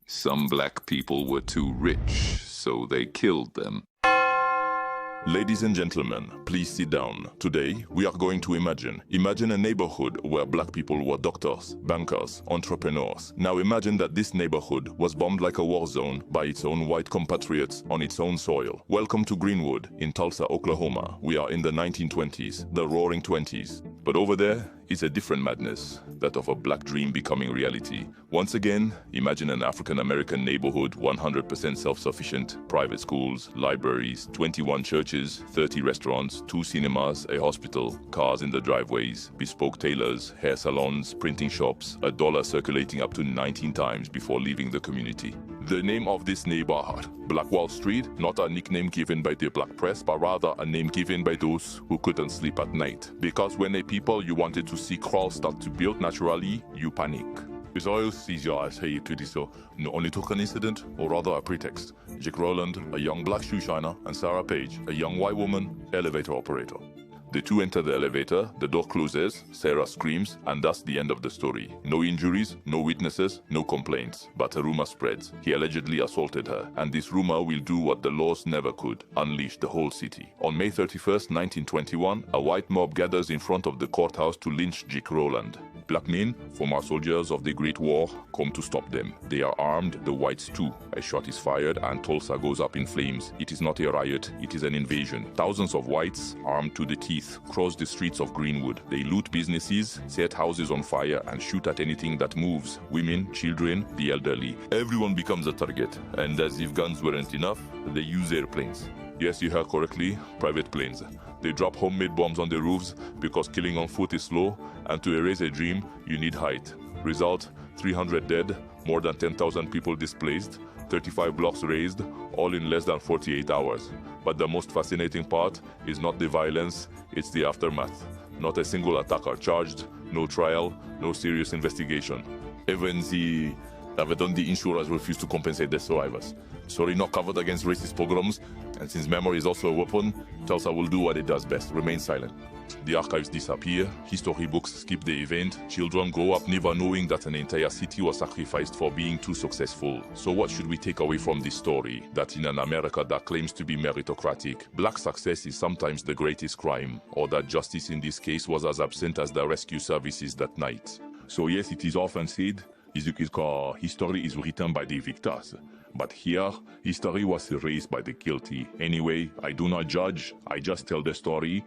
Some black people were too rich, so they killed them. Ladies and gentlemen, please sit down. Today, we are going to imagine a neighborhood where black people were doctors, bankers, entrepreneurs. Now imagine that this neighborhood was bombed like a war zone by its own white compatriots on its own soil. Welcome to Greenwood in Tulsa, Oklahoma. We are in the 1920s, the roaring 20s. But over there is a different madness, that of a black dream becoming reality. Once again, imagine an African-American neighborhood, 100% self-sufficient, private schools, libraries, 21 churches, 30 restaurants, 2 cinemas, a hospital, cars in the driveways, bespoke tailors, hair salons, printing shops, a dollar circulating up to 19 times before leaving the community. The name of this neighborhood, Black Wall Street, not a nickname given by the black press, but rather a name given by those who couldn't sleep at night. Because when a people you wanted to see crawl start to build naturally, you panic. His oil seizure, as he to this, no only took an incident, or rather a pretext. Jake Rowland, a young black shoe shiner, and Sarah Page, a young white woman, elevator operator. The two enter the elevator, the door closes, Sarah screams, and that's the end of the story. No injuries, no witnesses, no complaints. But a rumor spreads. He allegedly assaulted her, and this rumor will do what the laws never could, unleash the whole city. On May 31st, 1921, a white mob gathers in front of the courthouse to lynch Jake Rowland. Black men, former soldiers of the Great War, come to stop them. They are armed, the whites too. A shot is fired and Tulsa goes up in flames. It is not a riot, it is an invasion. Thousands of whites, armed to the teeth, cross the streets of Greenwood. They loot businesses, set houses on fire, and shoot at anything that moves. Women, children, the elderly. Everyone becomes a target, and as if guns weren't enough, they use airplanes. Yes, you heard correctly, private planes. They drop homemade bombs on the roofs because killing on foot is slow, and to erase a dream, you need height. Result, 300 dead, more than 10,000 people displaced, 35 blocks razed, all in less than 48 hours. But the most fascinating part is not the violence, it's the aftermath. Not a single attacker charged, no trial, no serious investigation. Even the insurers refuse to compensate the survivors. Sorry, not covered against racist pogroms, and since memory is also a weapon, Tulsa will do what it does best, remain silent. The archives disappear, history books skip the event, children grow up never knowing that an entire city was sacrificed for being too successful. So what should we take away from this story? That in an America that claims to be meritocratic, black success is sometimes the greatest crime, or that justice in this case was as absent as the rescue services that night. So yes, it is often said, history is written by the victors. But here, history was erased by the guilty. Anyway, I do not judge, I just tell the story.